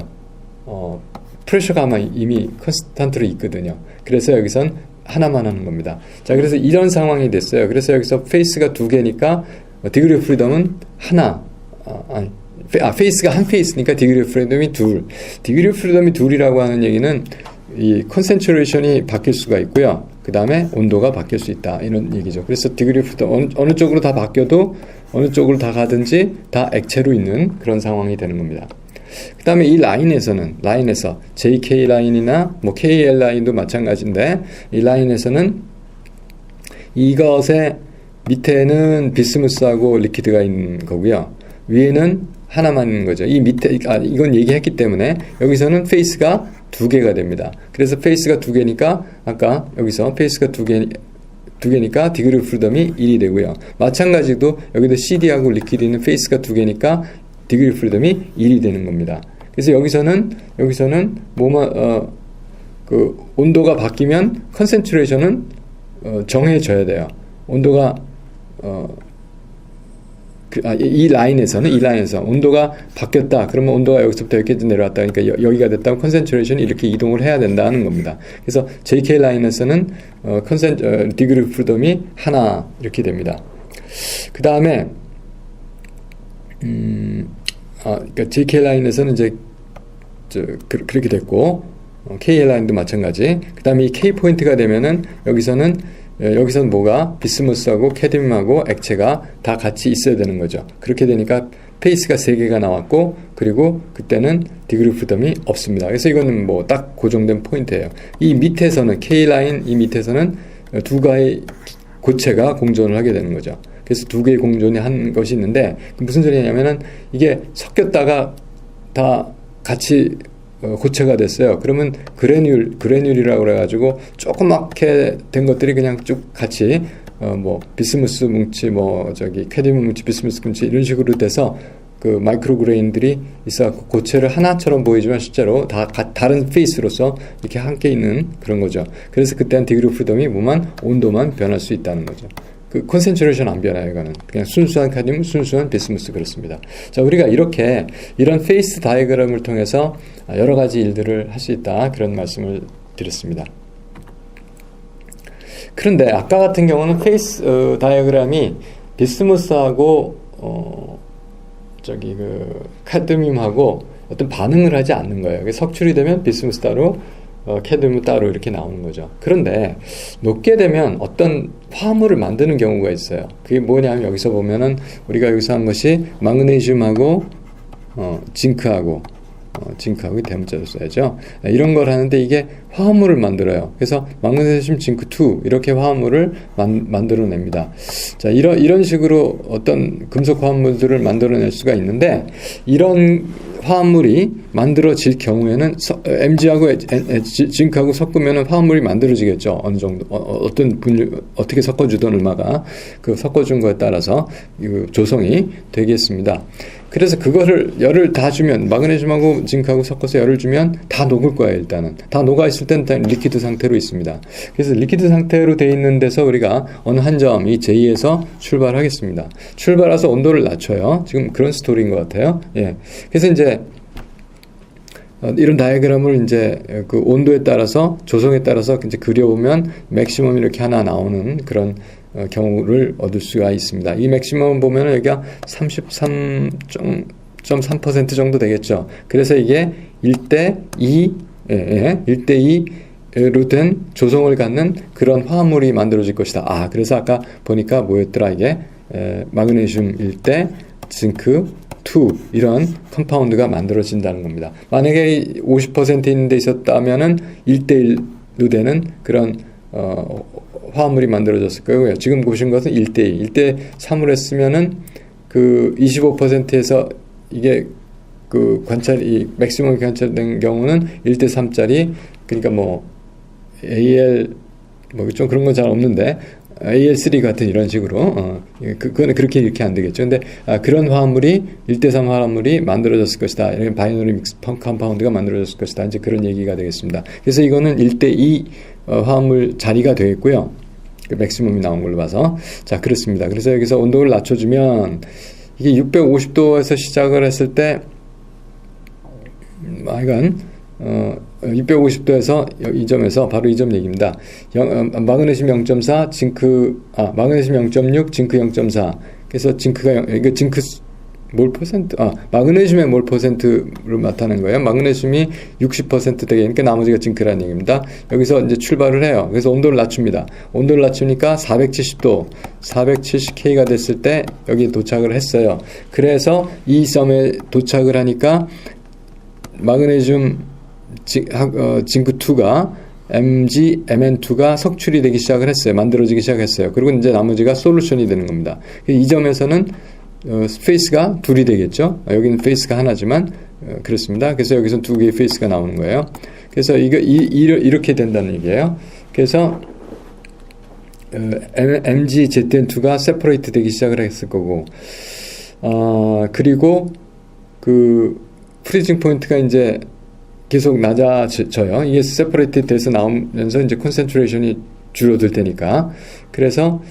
프레셔가 아마 이미 컨스탄트로 있거든요. 그래서 여기선 하나만 하는 겁니다. 자, 그래서 이런 상황이 됐어요. 그래서 여기서 페이스가 두 개니까 디그리 오브 프리덤은 하나. 페이스가 한 페이스니까 디그리 오브 프리덤이 둘. 디그리 오브 프리덤이 둘이라고 하는 얘기는 이 컨센트레이션이 바뀔 수가 있고요. 그 다음에 온도가 바뀔 수 있다. 이런 얘기죠. 그래서 디그리 오브 프리덤 어느 쪽으로 다 바뀌어도 어느 쪽으로 다 가든지 다 액체로 있는 그런 상황이 되는 겁니다. 그 다음에 이 라인에서 JK 라인이나 뭐 KL 라인도 마찬가지인데, 이 라인에서는 이것의 밑에는 비스무스하고 리퀴드가 있는 거고요. 위에는 하나만 있는 거죠. 이 밑에, 이건 얘기했기 때문에 여기서는 페이스가 두 개가 됩니다. 그래서 페이스가 두 개니까, 아까 여기서 페이스가 두 개니까 디그리 오브 프리덤이 1이 되고요. 마찬가지로 여기도 CD하고 리퀴드는 페이스가 두 개니까 디그리 오브 프리덤이 1이 되는 겁니다. 그래서 여기서는 그 온도가 바뀌면 컨센트레이션은 정해져야 돼요. 온도가 이 라인에서 온도가 바뀌었다. 그러면 온도가 여기서부터 여기까지 내려왔다. 그러니까 여기가 됐다면 컨센트레이션이 이렇게 이동을 해야 된다는 겁니다. 그래서 JK 라인에서는 디그리 오브 프리덤이 하나 이렇게 됩니다. 그 다음에 그러니까 JK 라인에서는 이제 그렇게 됐고, KL 라인도 마찬가지. 그 다음에 이 K 포인트가 되면은 여기서는 뭐가 비스무스하고 캐드뮴하고 액체가 다 같이 있어야 되는 거죠. 그렇게 되니까 페이스가 3개가 나왔고, 그리고 그때는 디그리 오브 프리덤이 없습니다. 그래서 이거는 뭐 딱 고정된 포인트예요. 이 밑에서는 K 라인 이 밑에서는 두 가지 고체가 공존을 하게 되는 거죠. 그래서 두 개의 공존이 한 것이 있는데, 무슨 소리냐면은 이게 섞였다가 다 같이 고체가 됐어요. 그러면 그래뉼이라고 그래가지고 조그맣게 된 것들이 그냥 쭉 같이 뭐 비스무스 뭉치, 캐드뮴 뭉치, 비스무스 뭉치 이런 식으로 돼서 그 마이크로 그레인들이 있어갖고 고체를 하나처럼 보이지만 실제로 다 다른 페이스로서 이렇게 함께 있는 그런 거죠. 그래서 그때는 디그리 오브 프리덤이 온도만 변할 수 있다는 거죠. 그 컨센트레이션 안 변해요. 이거는 그냥 순수한 카드뮴, 순수한 비스무스 그렇습니다. 자, 우리가 이런 페이스 다이어그램을 통해서 여러 가지 일들을 할 수 있다, 그런 말씀을 드렸습니다. 그런데 아까 같은 경우는 페이스 다이어그램이 비스무스하고 카드뮴하고 어떤 반응을 하지 않는 거예요. 석출이 되면 비스무스 따로, 캐드뮴 따로 이렇게 나오는 거죠. 그런데 녹게 되면 어떤 화합물을 만드는 경우가 있어요. 그게 뭐냐면 여기서 보면은 우리가 여기서 한 것이 마그네슘하고 징크하고 대문자로 써야죠. 이런 걸 하는데 이게 화합물을 만들어요. 그래서 마그네슘 징크2 이렇게 화합물을 만들어냅니다. 자, 이런 식으로 어떤 금속 화합물들을 만들어낼 수가 있는데, 이런 화합물이 만들어질 경우에는 Mg하고 징크하고 섞으면 화합물이 만들어지겠죠. 어느 정도 어떤 분류 어떻게 섞어주던 음악가 그 섞어준 거에 따라서 조성이 되겠습니다. 그래서 그거를 열을 다 주면, 마그네슘하고 징크하고 섞어서 열을 주면 다 녹을 거예요. 일단은 다 녹아 있을 때는 리퀴드 상태로 있습니다. 그래서 리퀴드 상태로 돼 있는 데서 우리가 어느 한 점, 이 J에서 출발하겠습니다. 출발해서 온도를 낮춰요. 지금 그런 스토리인 것 같아요. 예. 그래서 이제 이런 다이어그램을 이제 그 온도에 따라서, 조성에 따라서 이제 그려보면 맥시멈 이렇게 하나 나오는 그런 경우를 얻을 수가 있습니다. 이 맥시멈 보면은 여기가 33.3% 정도 되겠죠. 그래서 이게 1대2, 1대2로 된 조성을 갖는 그런 화합물이 만들어질 것이다. 그래서 아까 보니까 뭐였더라, 이게 마그네슘 1대 징크 2 이런 컴파운드가 만들어진다는 겁니다. 만약에 50% 있는 데 있었다면은 1대1로 되는 그런 화합물이 만들어졌을 거고요. 지금 보신 것은 1대2, 1대3으로 했으면은 그 25%에서 이게 그 관찰이 맥시멈 관찰된 경우는 1대3짜리, 그러니까 뭐 AL 뭐 좀 그런 건 잘 없는데 AL3 같은 이런 식으로 그거는 그렇게 이렇게 안 되겠죠. 근데 그런 화합물이 1대3 화합물이 만들어졌을 것이다. 이런 바이너리 믹스 컴파운드가 만들어졌을 것이다. 이제 그런 얘기가 되겠습니다. 그래서 이거는 1대2 화합물 자리가 되겠고요. 그 맥시멈이 나온 걸로 봐서. 자, 그렇습니다. 그래서 여기서 온도를 낮춰주면 이게 650도에서 시작을 했을 때 하여간 650도에서 이 점에서 바로 이 점 얘기입니다. 마그네슘 0.4, 마그네슘 0.6, 징크 0.4. 그래서 이거 징크 몰 퍼센트, 마그네슘의 몰 퍼센트로 나타낸 거예요. 마그네슘이 60% 되니까 나머지가 징크라는 얘기입니다. 여기서 이제 출발을 해요. 그래서 온도를 낮춥니다. 온도를 낮추니까 470도, 470K가 됐을 때 여기 도착을 했어요. 그래서 이 점에 도착을 하니까 마그네슘 징크2가 MgMN2가 석출이 되기 시작을 했어요. 만들어지기 시작했어요. 그리고 이제 나머지가 솔루션이 되는 겁니다. 이 점에서는 페이스가 둘이 되겠죠. 여기는 페이스가 하나지만 그렇습니다. 그래서 여기서 두 개의 페이스가 나오는 거예요. 그래서 이렇게 된다는 얘기예요. 그래서 MgZN2가 세퍼레이트 되기 시작을 했을 거고, 그리고 그 프리징 포인트가 이제 계속 낮아져요. 이게 세퍼레이트 돼서 나오면서 이제 콘센트레이션이 줄어들 테니까. 그래서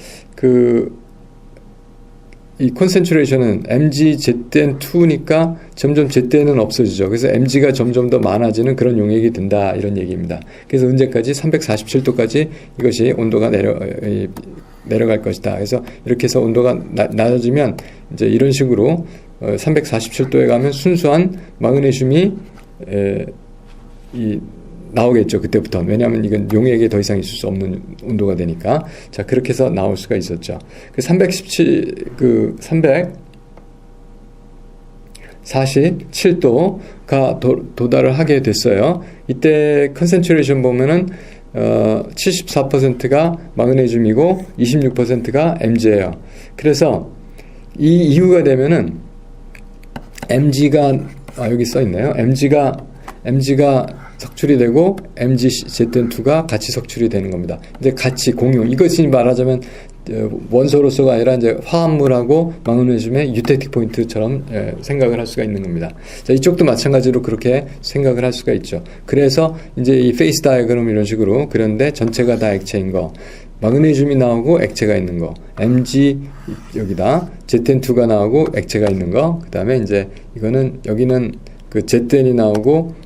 이 콘센트레이션은 MgZN2니까 점점 ZN은 없어지죠. 그래서 Mg가 점점 더 많아지는 그런 용액이 된다, 이런 얘기입니다. 그래서 언제까지 347도까지 이것이 온도가 내려갈 것이다. 그래서 이렇게 해서 온도가 낮아지면 이제 이런 식으로 347도에 가면 순수한 마그네슘이 나오겠죠. 그때부터. 왜냐하면 이건 용액에 더 이상 있을 수 없는 온도가 되니까. 자, 그렇게 해서 나올 수가 있었죠. 347도가 도달을 하게 됐어요. 이때 컨센트레이션 보면은 74%가 마그네슘이고 26%가 Mg예요. 그래서 이 이유가 되면은 Mg가 여기 써 있네요. Mg가 석출이 되고 MgZN2가 같이 석출이 되는 겁니다. 이제 같이 공유. 이것이 말하자면 원소로서가 아니라 이제 화합물하고 마그네슘의 유테틱 포인트처럼 생각을 할 수가 있는 겁니다. 자, 이쪽도 마찬가지로 그렇게 생각을 할 수가 있죠. 그래서 이제 이 페이스 다이어그램 이런 식으로 그런데 전체가 다 액체인 거, 마그네슘이 나오고 액체가 있는 거, Mg 여기다 ZN2가 나오고 액체가 있는 거, 그 다음에 이제 이거는 여기는 그 ZN이 나오고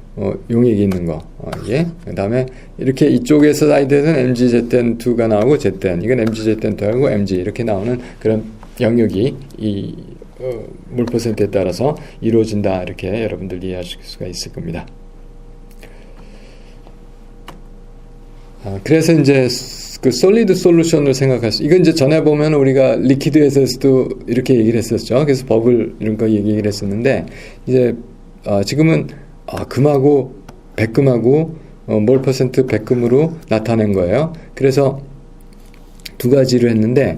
용액이 있는 거, 예. 그 다음에 이렇게 이쪽에서 사이드에는 MgZN2가 나오고 ZN, 이건 MgZN2하고 Mg 이렇게 나오는 그런 영역이 이 몰 퍼센트에 따라서 이루어진다, 이렇게 여러분들 이해하실 수가 있을 겁니다. 그래서 이제 그 솔리드 솔루션을 생각할 수, 이건 이제 전에 보면 우리가 리퀴드에서도 이렇게 얘기를 했었죠. 그래서 버블 이런 거 얘기를 했었는데, 이제 지금은 금하고 백금하고 몰 퍼센트 백금으로 나타낸 거예요. 그래서 두 가지를 했는데,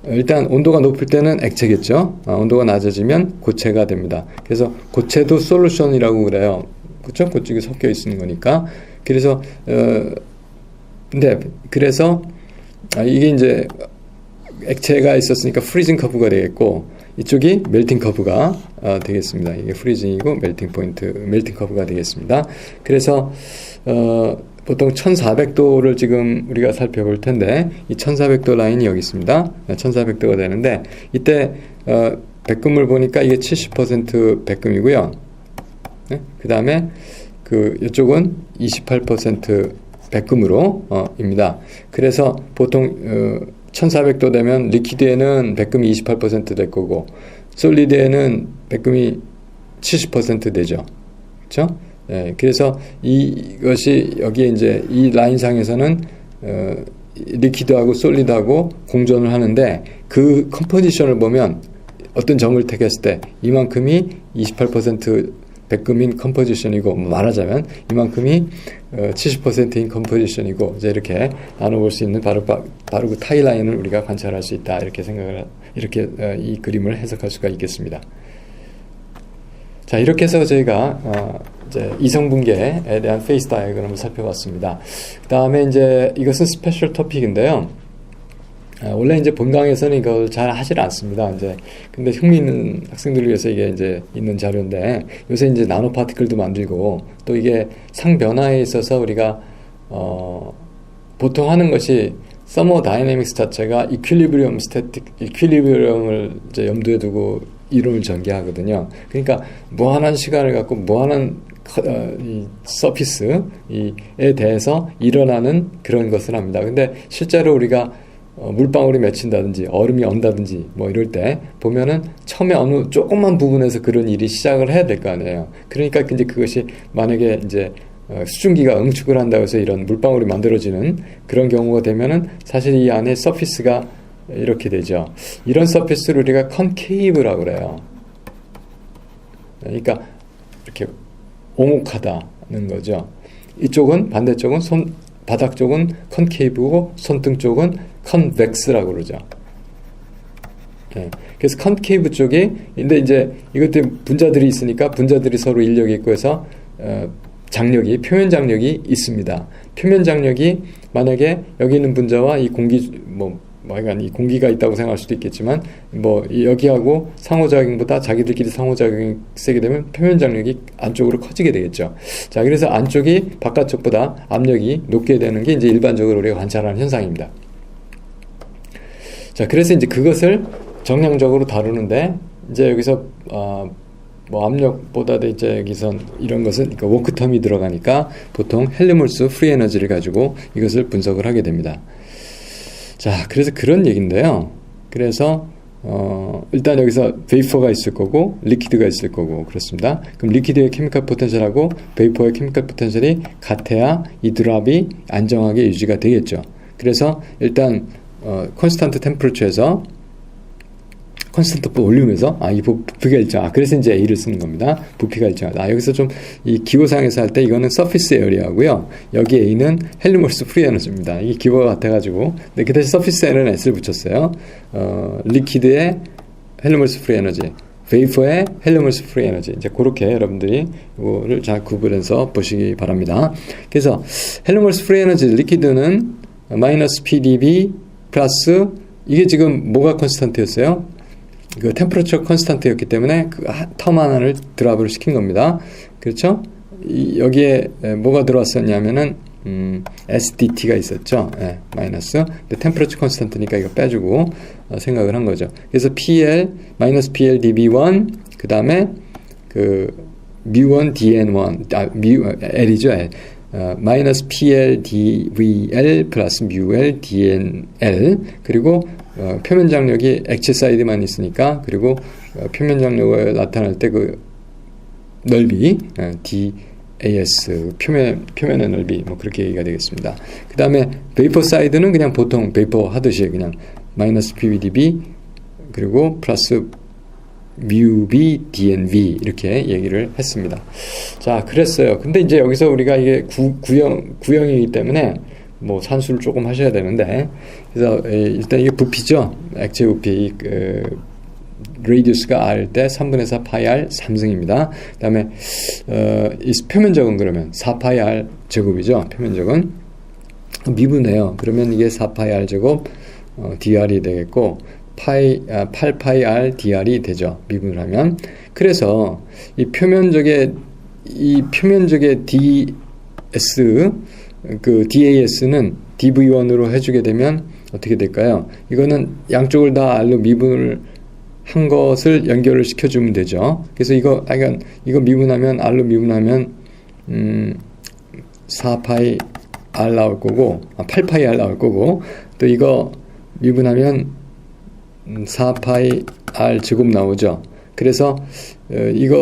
일단 온도가 높을 때는 액체겠죠. 온도가 낮아지면 고체가 됩니다. 그래서 고체도 솔루션이라고 그래요. 그렇죠? 그쪽에 섞여 있는 거니까. 그래서 그래서 이게 이제 액체가 있었으니까 프리징 커브가 되겠고, 이쪽이 멜팅 커브가 되겠습니다. 이게 프리징이고 멜팅 커브가 되겠습니다. 그래서 보통 1400도를 지금 우리가 살펴볼 텐데, 이 1400도 라인이 여기 있습니다. 1400도가 되는데, 이때 백금을 보니까 이게 70% 백금이고요. 네? 그 다음에 이쪽은 28% 백금으로 입니다. 그래서 보통 1400도 되면 리퀴드에는 백금이 28% 될 거고, 솔리드에는 백금이 70% 되죠. 그렇죠? 예, 그래서 이것이 여기에 이제 이 라인상에서는 리퀴드하고 솔리드하고 공존을 하는데, 그 컴포지션을 보면 어떤 점을 택했을 때 이만큼이 28% 백금인 컴포지션이고, 말하자면 이만큼이 70%인 컴포지션이고, 이제 이렇게 나눠볼 수 있는 바로 그 타이 라인을 우리가 관찰할 수 있다, 이렇게 이렇게 이 그림을 해석할 수가 있겠습니다. 자, 이렇게 해서 저희가 이제 이성분계에 대한 페이스 다이어그램을 살펴봤습니다. 그 다음에 이제 이것은 스페셜 토픽인데요. 원래 이제 본강에서는 이걸 잘 하질 않습니다. 이제 근데 흥미 있는 학생들을 위해서 이게 이제 있는 자료인데, 요새 이제 나노 파티클도 만들고, 또 이게 상 변화에 있어서 우리가 보통 하는 것이 서머다이내믹스 자체가 이퀄리브리엄을 이제 염두에 두고 이론을 전개하거든요. 그러니까 무한한 시간을 갖고 무한한 이 서피스에 대해서 일어나는 그런 것을 합니다. 근데 실제로 우리가 물방울이 맺힌다든지 얼음이 언다든지 뭐 이럴 때 보면은 처음에 어느 조그만 부분에서 그런 일이 시작을 해야 될 거 아니에요. 그러니까 이제 그것이 만약에 이제 수증기가 응축을 한다고 해서 이런 물방울이 만들어지는 그런 경우가 되면은 사실 이 안에 서피스가 이렇게 되죠. 이런 서피스를 우리가 컨케이브라고 그래요. 그러니까 이렇게 오목하다는 거죠. 이쪽은 반대쪽은 바닥 쪽은 컨케이브고 손등 쪽은 컨벡스라고 그러죠. 네. 그래서 컨케이브 쪽이 근데 이제 이것들 분자들이 있으니까 분자들이 서로 인력이 있고 해서 장력이 표면 장력이 있습니다. 표면 장력이 만약에 여기 있는 분자와 이 공기 이 공기가 있다고 생각할 수도 있겠지만 여기하고 상호작용보다 자기들끼리 상호작용이 세게 되면 표면 장력이 안쪽으로 커지게 되겠죠. 자, 그래서 안쪽이 바깥쪽보다 압력이 높게 되는 게 이제 일반적으로 우리가 관찰하는 현상입니다. 자, 그래서 이제 그것을 정량적으로 다루는데 이제 여기서 압력보다 이제 여기선 이런 것은 그러니까 워크텀이 들어가니까 보통 헬름홀츠 프리 에너지를 가지고 이것을 분석을 하게 됩니다. 자, 그래서 그런 얘기인데요. 그래서 일단 여기서 베이퍼가 있을 거고 리퀴드가 있을 거고 그렇습니다. 그럼 리퀴드의 케미컬 포텐셜하고 베이퍼의 케미컬 포텐셜이 같아야 이 드랍이 안정하게 유지가 되겠죠. 그래서 일단 콘스탄트 템퍼러처에서 콘스턴트 볼륨에서 이 부피가 일정. 그래서 이제 A를 쓰는 겁니다. 부피가 일정하다. 여기서 좀 이 기호상에서 할 때 이거는 서피스 에어리아고요. 여기 A는 헬름홀츠 프리 에너지입니다. 이게 기호가 같아가지고. 근데 그 대신 서피스에는 S를 붙였어요. 리퀴드의 헬름홀츠 프리 에너지, 베이퍼의 헬름홀츠 프리 에너지. 이제 그렇게 여러분들이 이거를 잘 구분해서 보시기 바랍니다. 그래서 헬름홀츠 프리 에너지 리퀴드는 마이너스 PdB 플러스 이게 지금 뭐가 컨스턴트였어요? 그 템퍼러처 컨스턴트였기 때문에 그 텀 하나를 드랍을 시킨 겁니다. 그렇죠? 여기에 뭐가 들어왔었냐면은 SDT가 있었죠. 마이너스. 근데 템퍼러처 컨스턴트니까 이거 빼주고 생각을 한 거죠. 그래서 PL 마이너스 PL dB1 그 다음에 그 mu1 dN1 L이죠. L. 마이너스 PL dVL 플러스 muL dNL 그리고 표면 장력이 액체 사이드만 있으니까 그리고 표면 장력을 나타날 때 그 넓이 DAS 표면의 넓이 그렇게 얘기가 되겠습니다. 그 다음에 베이퍼 사이드는 그냥 보통 베이퍼 하듯이 그냥 마이너스 PVDB 그리고 플러스 MUB DNV 이렇게 얘기를 했습니다. 자, 그랬어요. 근데 이제 여기서 우리가 이게 구형이기 때문에 산수를 조금 하셔야 되는데, 그래서 일단 이게 부피죠. 액체 부피 레디우스가 R 때 3분의 4 파이 R 3승입니다. 그 다음에 이 표면적은 그러면 4 파이 R 제곱이죠. 표면적은 미분해요. 그러면 이게 4 파이 R 제곱 DR이 되겠고 8 파이 R DR이 되죠. 미분을 하면. 그래서 이 표면적의 DS 그 DAS는 DV1으로 해주게 되면 어떻게 될까요? 이거는 양쪽을 다 R로 미분을 한 것을 연결을 시켜주면 되죠. 그래서 이거 미분하면 R로 미분하면 4파이 R 나올 거고 8파이 R 나올 거고 또 이거 미분하면 4파이 R 제곱 나오죠. 그래서 이게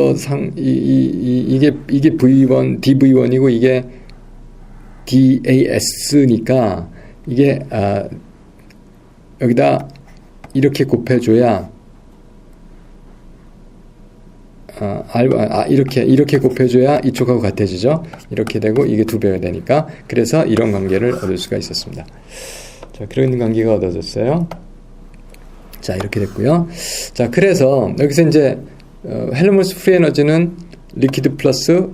V1 DV1이고 이게 DAS니까 이게 여기다 이렇게 곱해줘야 이렇게 곱해줘야 이쪽하고 같아지죠. 이렇게 되고 이게 2배가 되니까 그래서 이런 관계를 얻을 수가 있었습니다. 자, 그런 관계가 얻어졌어요. 자, 이렇게 됐고요. 자, 그래서 여기서 이제 헬름홀츠 프리 에너지는 리퀴드 플러스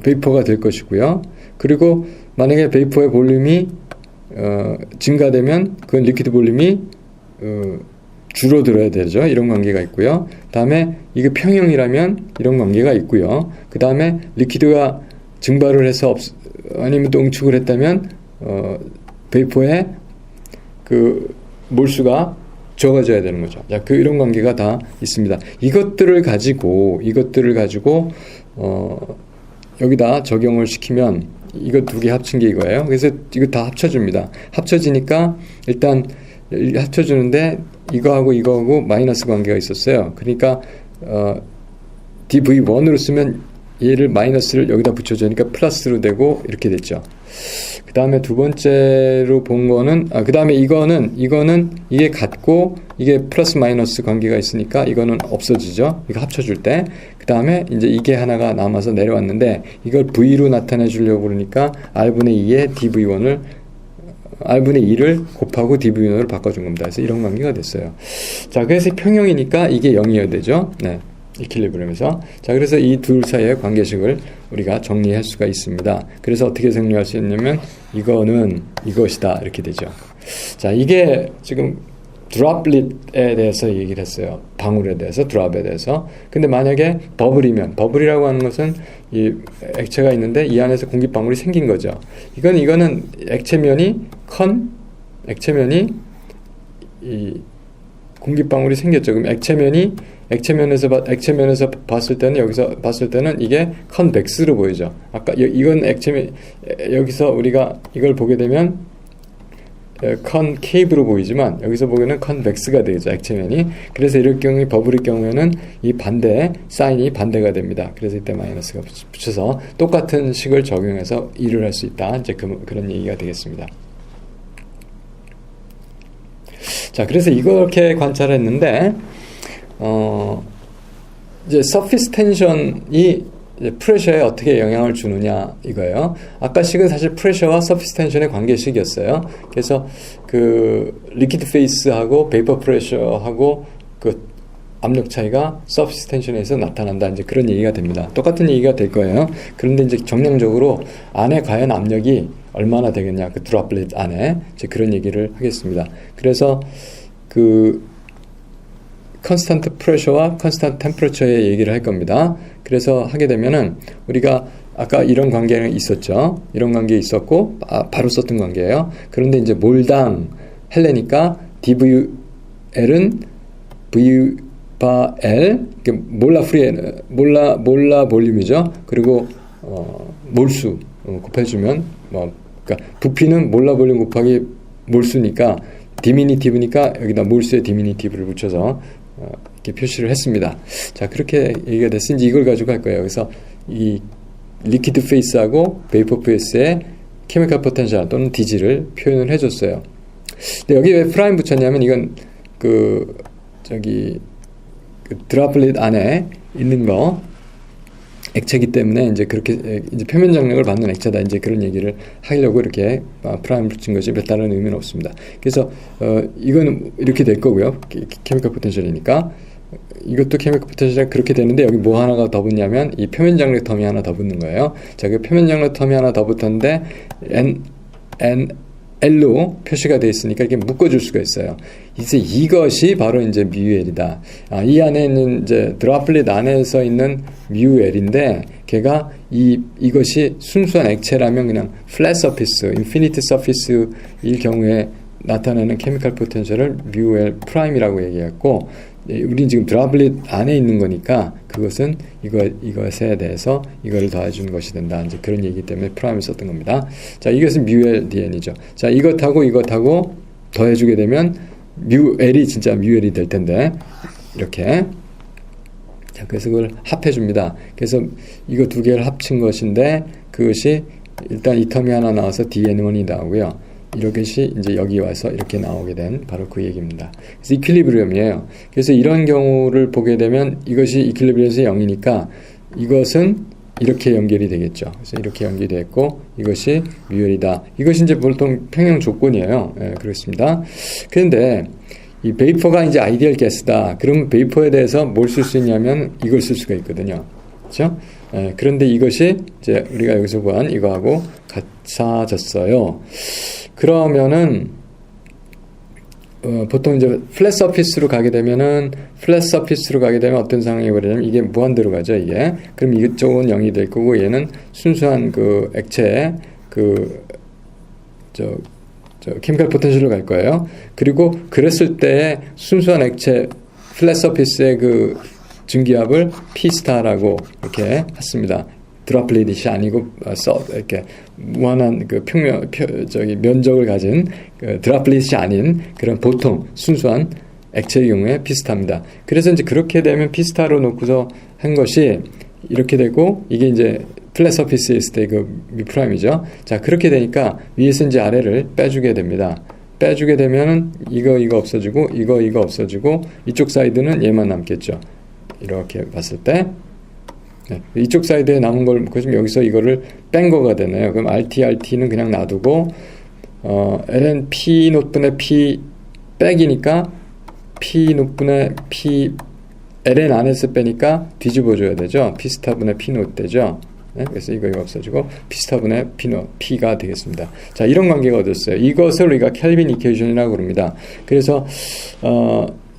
베이퍼가 될 것이고요. 그리고 만약에 베이퍼의 볼륨이 증가되면 그 리퀴드 볼륨이 줄어들어야 되죠. 이런 관계가 있고요. 다음에 이게 평형이라면 이런 관계가 있고요. 그 다음에 리퀴드가 증발을 해서 아니면 또 응축을 했다면 베이퍼의 그 몰수가 적어져야 되는 거죠. 자, 이런 관계가 다 있습니다. 이것들을 가지고 여기다 적용을 시키면 이거 두 개 합친 게 이거예요. 그래서 이거 다 합쳐줍니다. 합쳐지니까 일단 합쳐주는데 이거하고 마이너스 관계가 있었어요. 그러니까 DV1으로 쓰면 얘를 마이너스를 여기다 붙여주니까 플러스로 되고 이렇게 됐죠. 그 다음에 두 번째로 본 거는 그 다음에 이거는 이게 같고 이게 플러스 마이너스 관계가 있으니까 이거는 없어지죠. 이거 합쳐줄 때. 그 다음에 이제 이게 하나가 남아서 내려왔는데 이걸 V로 나타내 주려고 그러니까 R분의 2에 dV1을 R분의 2를 곱하고 dV1으로 바꿔준 겁니다. 그래서 이런 관계가 됐어요. 자, 그래서 평형이니까 이게 0이어야 되죠. 네. 이퀄리브리엄에서. 자, 그래서 이 둘 사이의 관계식을 우리가 정리할 수가 있습니다. 그래서 어떻게 정리할 수 있냐면 이거는 이것이다 이렇게 되죠. 자, 이게 지금 드롭릿에 대해서 얘기를 했어요. 방울에 대해서, 드롭에 대해서. 근데 만약에 버블이면, 버블이라고 하는 것은 이 액체가 있는데 이 안에서 공기방울이 생긴 거죠. 이거는 액체면이 액체면이 이 공기방울이 생겼죠. 그럼 액체면에서 봤을 때는 여기서 봤을 때는 이게 컨벡스로 보이죠. 아까 이건 액체면 여기서 우리가 이걸 보게 되면 컨케이브로 보이지만 여기서 보기에는 컨벡스가 되죠. 액체면이. 그래서 이럴 경우에 버블일 경우에는 이 사인이 반대가 됩니다. 그래서 이때 마이너스가 붙여서 똑같은 식을 적용해서 일을 할 수 있다. 이제 그런 얘기가 되겠습니다. 자, 그래서 이렇게 관찰했는데 이제 서피스 텐션이 프레셔에 어떻게 영향을 주느냐 이거예요. 아까 식은 사실 프레셔와 서피스 텐션의 관계식이었어요. 그래서 그 리퀴드 페이스하고 베이퍼 프레셔하고 그 압력 차이가 서피스 텐션에서 나타난다. 이제 그런 얘기가 됩니다. 똑같은 얘기가 될 거예요. 그런데 이제 정량적으로 안에 과연 압력이 얼마나 되겠냐, 그 드롭릿 안에 이제 그런 얘기를 하겠습니다. 그래서 그 컨스턴트 프레셔와 컨스턴트 템퍼러처의 얘기를 할 겁니다. 그래서 하게 되면은 우리가 아까 이런 관계는 있었죠. 이런 관계 있었고 바로 썼던 관계예요. 그런데 이제 몰당 헬레니까 dVL은 V 바 L 몰라 볼륨이죠. 그리고 몰수 곱해주면 그러니까 부피는 몰라 볼륨 곱하기 몰수니까 디미니티브니까 여기다 몰수의 디미니티브를 붙여서 이렇게 표시를 했습니다. 자, 그렇게 얘기가 됐으니 이걸 가지고 할 거예요. 그래서 이 리퀴드 페이스하고 베이퍼 페이스의 케미컬 포텐셜 또는 DG를 표현을 해줬어요. 근데 여기 왜 프라임 붙였냐면 이건 그 드롭릿 안에 있는 거 액체이기 때문에 이제 그렇게 이제 표면 장력을 받는 액체다 이제 그런 얘기를 하려고 이렇게 프라임 붙인 것이 몇 다른 의미는 없습니다. 그래서 이거는 이렇게 될 거고요. 케미컬 포텐셜이니까 이것도 케미컬 포텐셜이 그렇게 되는데 여기 뭐 하나가 더 붙냐면 이 표면 장력 텀이 하나 더 붙는 거예요. 자, 그 표면 장력 텀이 하나 더 붙었는데 L로 표시가 되어 있으니까 이렇게 묶어줄 수가 있어요. 이제 이것이 바로 이제 뮤엘이다. 이 안에 있는 이제 드롭릿 안에서 있는 뮤엘인데 걔가 이것이 순수한 액체라면 그냥 플랫 서피스, 인피니티 서피스일 경우에 나타내는 케미컬 포텐셜을 뮤엘 프라임이라고 얘기했고 우린 지금 드롭릿 안에 있는 거니까 그것은 이것에 대해서 이거를 더해주는 것이 된다. 이제 그런 얘기 때문에 프라임을 썼던 겁니다. 자, 이것은 뮤LDN이죠. 자, 이것하고 더해주게 되면 뮤L이 진짜 뮤L이 될 텐데 이렇게. 자, 그래서 그걸 합해줍니다. 그래서 이거 두 개를 합친 것인데 그것이 일단 이 텀이 하나 나와서 DN1이 나오고요. 이것이 이제 여기 와서 이렇게 나오게 된 바로 그 얘기입니다. 그래서 이퀄리브리엄이에요. 그래서 이런 경우를 보게 되면 이것이 이퀄리브리엄에서 0이니까 이것은 이렇게 연결이 되겠죠. 그래서 이렇게 연결이 됐고 이것이 뮤엘이다. 이것이 이제 보통 평형 조건이에요. 예, 그렇습니다. 그런데 이 베이퍼가 이제 아이디얼 가스다. 그러면 베이퍼에 대해서 뭘 쓸 수 있냐면 이걸 쓸 수가 있거든요. 그렇죠? 예, 그런데 이것이 이제 우리가 여기서 구한 이거하고 같아졌어요. 그러면은 보통 이제 플랫 서피스로 가게 되면 어떤 상황이 벌어지냐면 이게 무한대로 가죠. 이게 그럼 이쪽은 0이 될 거고 얘는 순수한 그 액체의 케미컬 포텐셜로 갈 거예요. 그리고 그랬을 때 순수한 액체 플랫 서피스의 그 증기압을 P스타라고 이렇게 했습니다. 드롭릿이 아니고 이렇게 무한한 그 면적을 가진 그 드롭릿이 아닌 그런 보통 순수한 액체의 경우에 P스타입니다. 그래서 이제 그렇게 되면 P스타로 놓고서 한 것이 이렇게 되고 이게 이제 플랫 서피스에 있을 때 그 미프라임이죠. 자, 그렇게 되니까 위에서 이제 아래를 빼주게 됩니다. 빼주게 되면은 이거 없어지고 이거 없어지고 이쪽 사이드는 얘만 남겠죠. 이렇게 봤을 때 네, 이쪽 사이드에 남은 걸 지금 여기서 이거를 뺀 거가 되네요. 그럼 RT는 그냥 놔두고 ln p 노트분의 p 빼기니까 p 노트분의 p ln 안에서 빼니까 뒤집어줘야 되죠. p 스타분의 p 노트 되죠. 네? 그래서 이거 없어지고 p 스타분의 p가 되겠습니다. 자, 이런 관계가 얻었어요. 이것을 우리가 켈빈 이퀘이션이라고 그럽니다. 그래서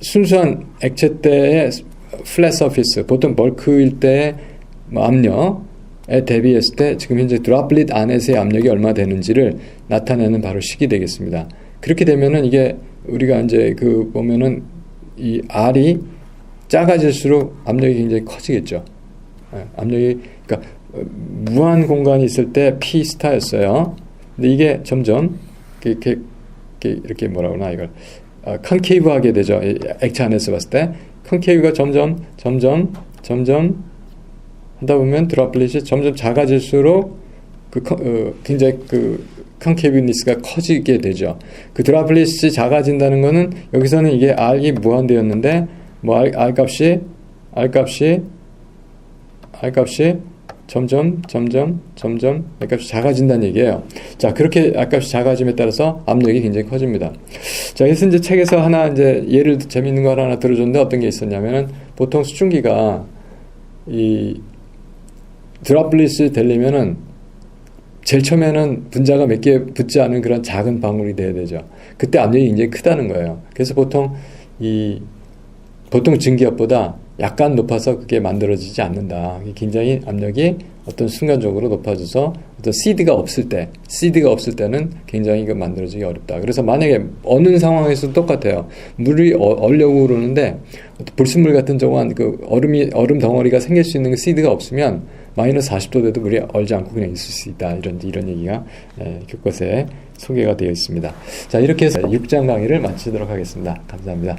순수한 액체 때의 플랫 서피스, 보통 벌크일 때의 압력에 대비했을 때 지금 현재 드롭릿 안에서의 압력이 얼마 되는지를 나타내는 바로 식이 되겠습니다. 그렇게 되면은 이게 우리가 이제 그 보면은 이 R이 작아질수록 압력이 굉장히 커지겠죠. 압력이 그러니까 무한 공간이 있을 때 P 스타였어요. 근데 이게 점점 이렇게 뭐라 그러나 이걸 컨케이브하게 되죠. 액체 안에서 봤을 때 컨케이브가 점점 하다 보면 드롭릿이 점점 작아질수록 굉장히 컨케이브니스가 커지게 되죠. 그 드롭릿이 작아진다는 거는 여기서는 이게 R이 무한대였는데 뭐 R 값이 점점 R값이 작아진다는 얘기예요. 자, 그렇게 R값이 작아짐에 따라서 압력이 굉장히 커집니다. 자, 그래서 이제 책에서 하나 이제 예를 재밌는 거 하나 들어줬는데 어떤 게 있었냐면은 보통 수증기가 이 드롭릿이 되려면은 제일 처음에는 분자가 몇 개 붙지 않은 그런 작은 방울이 돼야 되죠. 그때 압력이 굉장히 크다는 거예요. 그래서 보통 증기압보다 약간 높아서 그게 만들어지지 않는다. 굉장히 압력이 어떤 순간적으로 높아져서 어떤 시드가 없을 때는 굉장히 이거 만들어지기 어렵다. 그래서 만약에 어느 상황에서도 똑같아요. 물이 얼려고 그러는데 불순물 같은 저한 그 얼음 덩어리가 생길 수 있는 그 시드가 없으면 마이너스 40도 돼도 물이 얼지 않고 그냥 있을 수 있다. 이런 얘기가 교과서에 소개가 되어 있습니다. 자, 이렇게 해서 6장 강의를 마치도록 하겠습니다. 감사합니다.